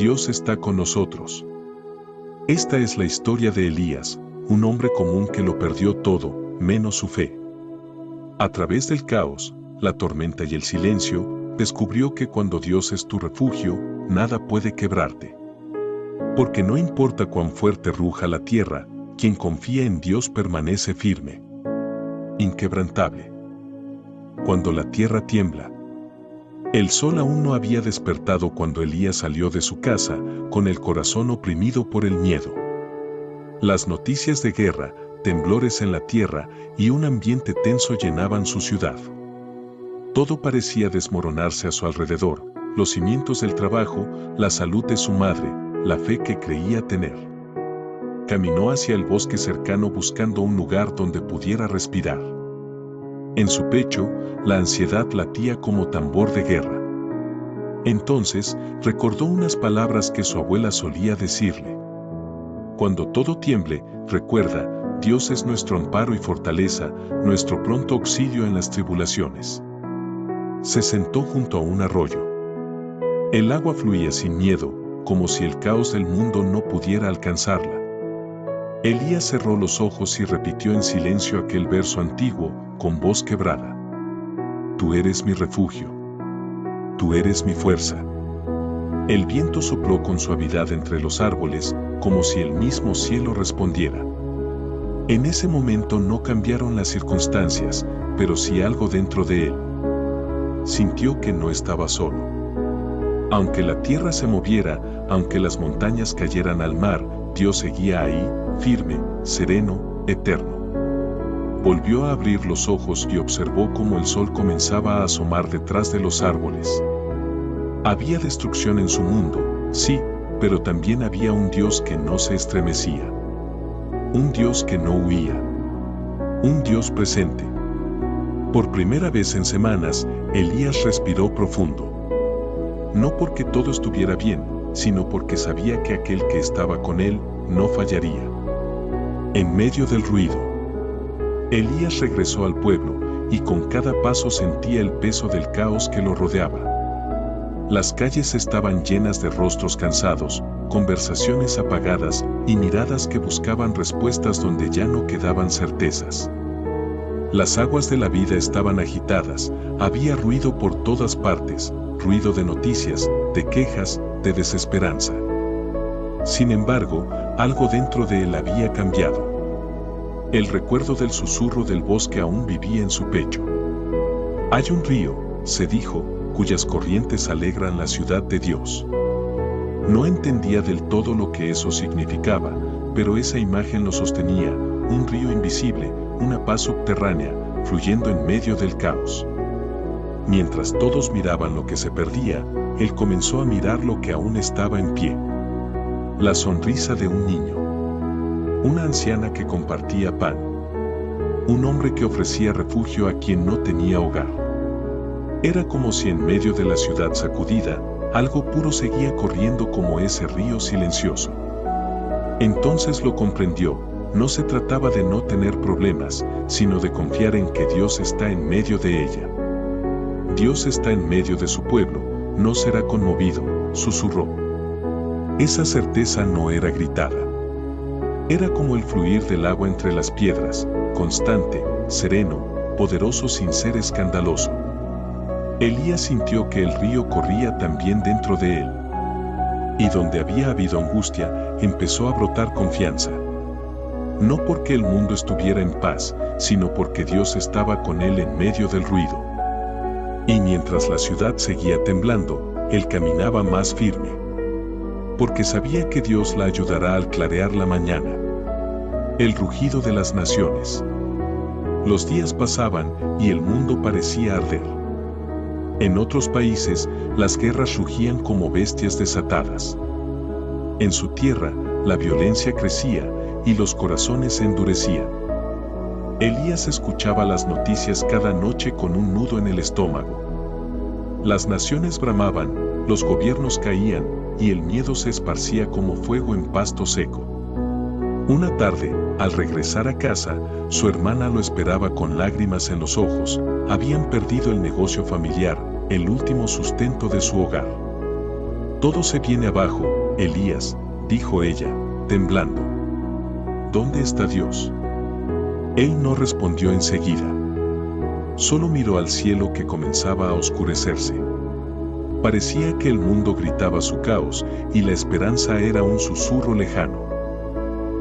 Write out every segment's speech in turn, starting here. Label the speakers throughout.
Speaker 1: Dios está con nosotros. Esta es la historia de Elías, un hombre común que lo perdió todo, menos su fe. A través del caos, la tormenta y el silencio, descubrió que cuando Dios es tu refugio, nada puede quebrarte. Porque no importa cuán fuerte ruja la tierra, quien confía en Dios permanece firme, inquebrantable. Cuando la tierra tiembla. El sol aún no había despertado cuando Elías salió de su casa, con el corazón oprimido por el miedo. Las noticias de guerra, temblores en la tierra y un ambiente tenso llenaban su ciudad. Todo parecía desmoronarse a su alrededor, los cimientos del trabajo, la salud de su madre, la fe que creía tener. Caminó hacia el bosque cercano buscando un lugar donde pudiera respirar. En su pecho, la ansiedad latía como tambor de guerra. Entonces, recordó unas palabras que su abuela solía decirle. Cuando todo tiemble, recuerda, Dios es nuestro amparo y fortaleza, nuestro pronto auxilio en las tribulaciones. Se sentó junto a un arroyo. El agua fluía sin miedo, como si el caos del mundo no pudiera alcanzarla. Elías cerró los ojos y repitió en silencio aquel verso antiguo, con voz quebrada. Tú eres mi refugio. Tú eres mi fuerza. El viento sopló con suavidad entre los árboles, como si el mismo cielo respondiera. En ese momento no cambiaron las circunstancias, pero sí algo dentro de él. Sintió que no estaba solo. Aunque la tierra se moviera, aunque las montañas cayeran al mar, Dios seguía ahí, firme, sereno, eterno. Volvió a abrir los ojos y observó cómo el sol comenzaba a asomar detrás de los árboles. Había destrucción en su mundo, sí, pero también había un Dios que no se estremecía. Un Dios que no huía. Un Dios presente. Por primera vez en semanas, Elías respiró profundo. No porque todo estuviera bien, sino porque sabía que aquel que estaba con él no fallaría. En medio del ruido, Elías regresó al pueblo y con cada paso sentía el peso del caos que lo rodeaba. Las calles estaban llenas de rostros cansados, conversaciones apagadas y miradas que buscaban respuestas donde ya no quedaban certezas. Las aguas de la vida estaban agitadas, había ruido por todas partes, ruido de noticias, de quejas, de desesperanza. Sin embargo, algo dentro de él había cambiado. El recuerdo del susurro del bosque aún vivía en su pecho. Hay un río, se dijo, cuyas corrientes alegran la ciudad de Dios. No entendía del todo lo que eso significaba, pero esa imagen lo sostenía, un río invisible, una paz subterránea, fluyendo en medio del caos. Mientras todos miraban lo que se perdía, él comenzó a mirar lo que aún estaba en pie. La sonrisa de un niño. Una anciana que compartía pan. Un hombre que ofrecía refugio a quien no tenía hogar. Era como si en medio de la ciudad sacudida, algo puro seguía corriendo como ese río silencioso. Entonces lo comprendió, no se trataba de no tener problemas, sino de confiar en que Dios está en medio de ella. Dios está en medio de su pueblo, no será conmovido, susurró. Esa certeza no era gritada. Era como el fluir del agua entre las piedras, constante, sereno, poderoso sin ser escandaloso. Elías sintió que el río corría también dentro de él. Y donde había habido angustia, empezó a brotar confianza. No porque el mundo estuviera en paz, sino porque Dios estaba con él en medio del ruido. Y mientras la ciudad seguía temblando, él caminaba más firme. Porque sabía que Dios la ayudará al clarear la mañana. El rugido de las naciones. Los días pasaban y el mundo parecía arder. En otros países, las guerras rugían como bestias desatadas. En su tierra, la violencia crecía y los corazones se endurecían. Elías escuchaba las noticias cada noche con un nudo en el estómago. Las naciones bramaban, los gobiernos caían y el miedo se esparcía como fuego en pasto seco. Una tarde, al regresar a casa, su hermana lo esperaba con lágrimas en los ojos. Habían perdido el negocio familiar, el último sustento de su hogar. Todo se viene abajo, Elías, dijo ella, temblando. ¿Dónde está Dios? Él no respondió enseguida. Solo miró al cielo que comenzaba a oscurecerse. Parecía que el mundo gritaba su caos y la esperanza era un susurro lejano.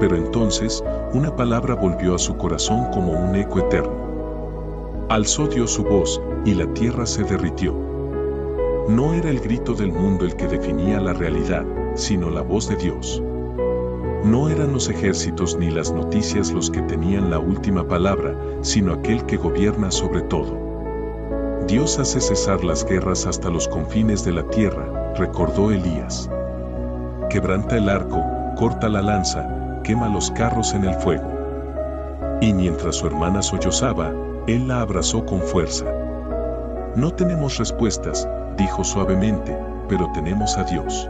Speaker 1: Pero entonces, una palabra volvió a su corazón como un eco eterno. Alzó Dios su voz y la tierra se derritió. No era el grito del mundo el que definía la realidad, sino la voz de Dios. No eran los ejércitos ni las noticias los que tenían la última palabra, sino aquel que gobierna sobre todo. Dios hace cesar las guerras hasta los confines de la tierra, recordó Elías. Quebranta el arco, corta la lanza, quema los carros en el fuego. Y mientras su hermana sollozaba, él la abrazó con fuerza. No tenemos respuestas, dijo suavemente, pero tenemos a Dios.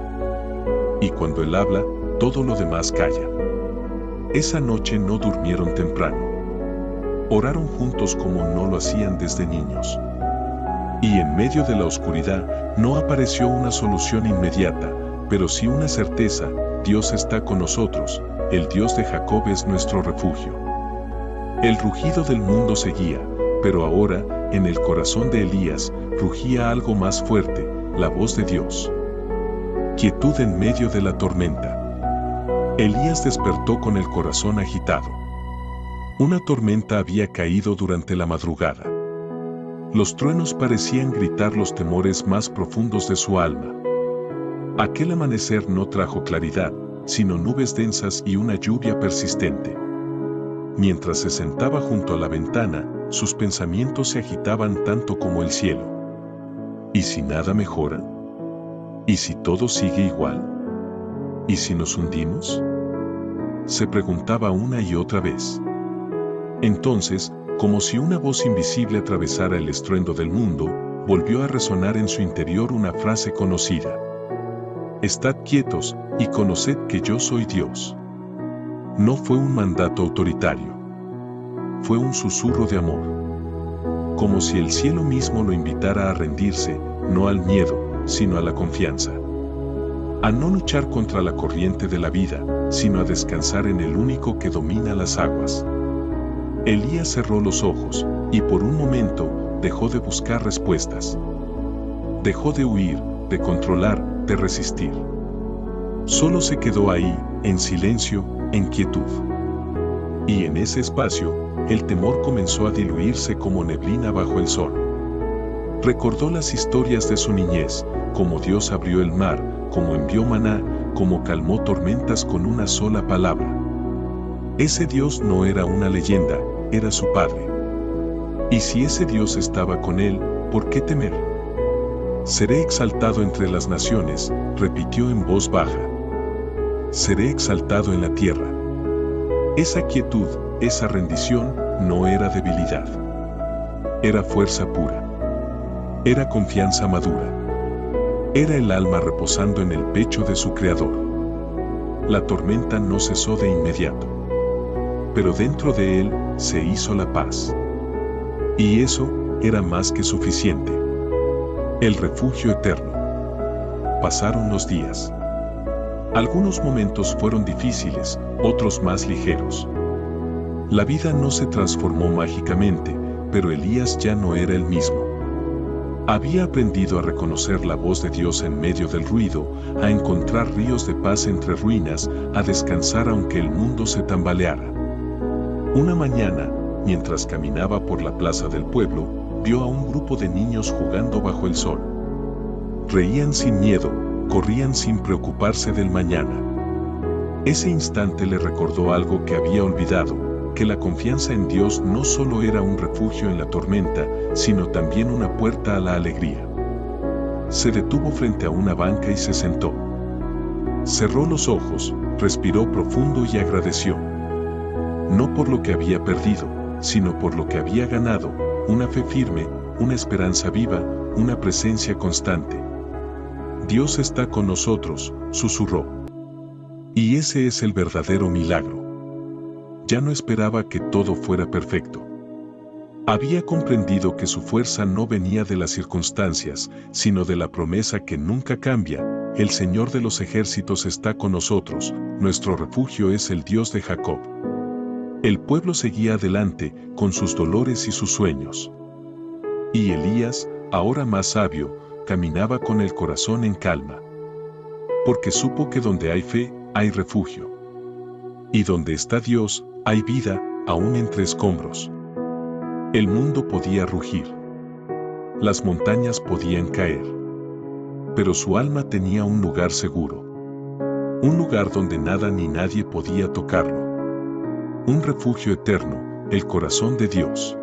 Speaker 1: Y cuando Él habla, todo lo demás calla. Esa noche no durmieron temprano. Oraron juntos como no lo hacían desde niños. Y en medio de la oscuridad, no apareció una solución inmediata, pero sí una certeza: Dios está con nosotros, el Dios de Jacob es nuestro refugio. El rugido del mundo seguía, pero ahora, en el corazón de Elías, rugía algo más fuerte, la voz de Dios. Quietud en medio de la tormenta. Elías despertó con el corazón agitado. Una tormenta había caído durante la madrugada. Los truenos parecían gritar los temores más profundos de su alma. Aquel amanecer no trajo claridad, sino nubes densas y una lluvia persistente. Mientras se sentaba junto a la ventana, sus pensamientos se agitaban tanto como el cielo. ¿Y si nada mejora? ¿Y si todo sigue igual? ¿Y si nos hundimos? Se preguntaba una y otra vez. Entonces, como si una voz invisible atravesara el estruendo del mundo, volvió a resonar en su interior una frase conocida. Estad quietos y conoced que yo soy Dios. No fue un mandato autoritario. Fue un susurro de amor. Como si el cielo mismo lo invitara a rendirse, no al miedo, sino a la confianza. A no luchar contra la corriente de la vida, sino a descansar en el único que domina las aguas. Elías cerró los ojos, y por un momento, dejó de buscar respuestas. Dejó de huir, de controlar, de resistir. Solo se quedó ahí, en silencio, en quietud. Y en ese espacio, el temor comenzó a diluirse como neblina bajo el sol. Recordó las historias de su niñez, cómo Dios abrió el mar, cómo envió maná, cómo calmó tormentas con una sola palabra. Ese Dios no era una leyenda, era su Padre. Y si ese Dios estaba con él, ¿por qué temer? Seré exaltado entre las naciones, repitió en voz baja. Seré exaltado en la tierra. Esa quietud, esa rendición, no era debilidad. Era fuerza pura. Era confianza madura. Era el alma reposando en el pecho de su Creador. La tormenta no cesó de inmediato. Pero dentro de él se hizo la paz. Y eso era más que suficiente. El refugio eterno. Pasaron los días. Algunos momentos fueron difíciles, otros más ligeros. La vida no se transformó mágicamente, pero Elías ya no era el mismo. Había aprendido a reconocer la voz de Dios en medio del ruido, a encontrar ríos de paz entre ruinas, a descansar aunque el mundo se tambaleara. Una mañana, mientras caminaba por la plaza del pueblo, vio a un grupo de niños jugando bajo el sol. Reían sin miedo, corrían sin preocuparse del mañana. Ese instante le recordó algo que había olvidado, que la confianza en Dios no solo era un refugio en la tormenta, sino también una puerta a la alegría. Se detuvo frente a una banca y se sentó. Cerró los ojos, respiró profundo y agradeció. No por lo que había perdido, sino por lo que había ganado, una fe firme, una esperanza viva, una presencia constante. Dios está con nosotros, susurró. Y ese es el verdadero milagro. Ya no esperaba que todo fuera perfecto. Había comprendido que su fuerza no venía de las circunstancias, sino de la promesa que nunca cambia, el Señor de los ejércitos está con nosotros, nuestro refugio es el Dios de Jacob. El pueblo seguía adelante, con sus dolores y sus sueños. Y Elías, ahora más sabio, caminaba con el corazón en calma. Porque supo que donde hay fe, hay refugio. Y donde está Dios, hay vida, aún entre escombros. El mundo podía rugir. Las montañas podían caer. Pero su alma tenía un lugar seguro. Un lugar donde nada ni nadie podía tocarlo. Un refugio eterno, el corazón de Dios.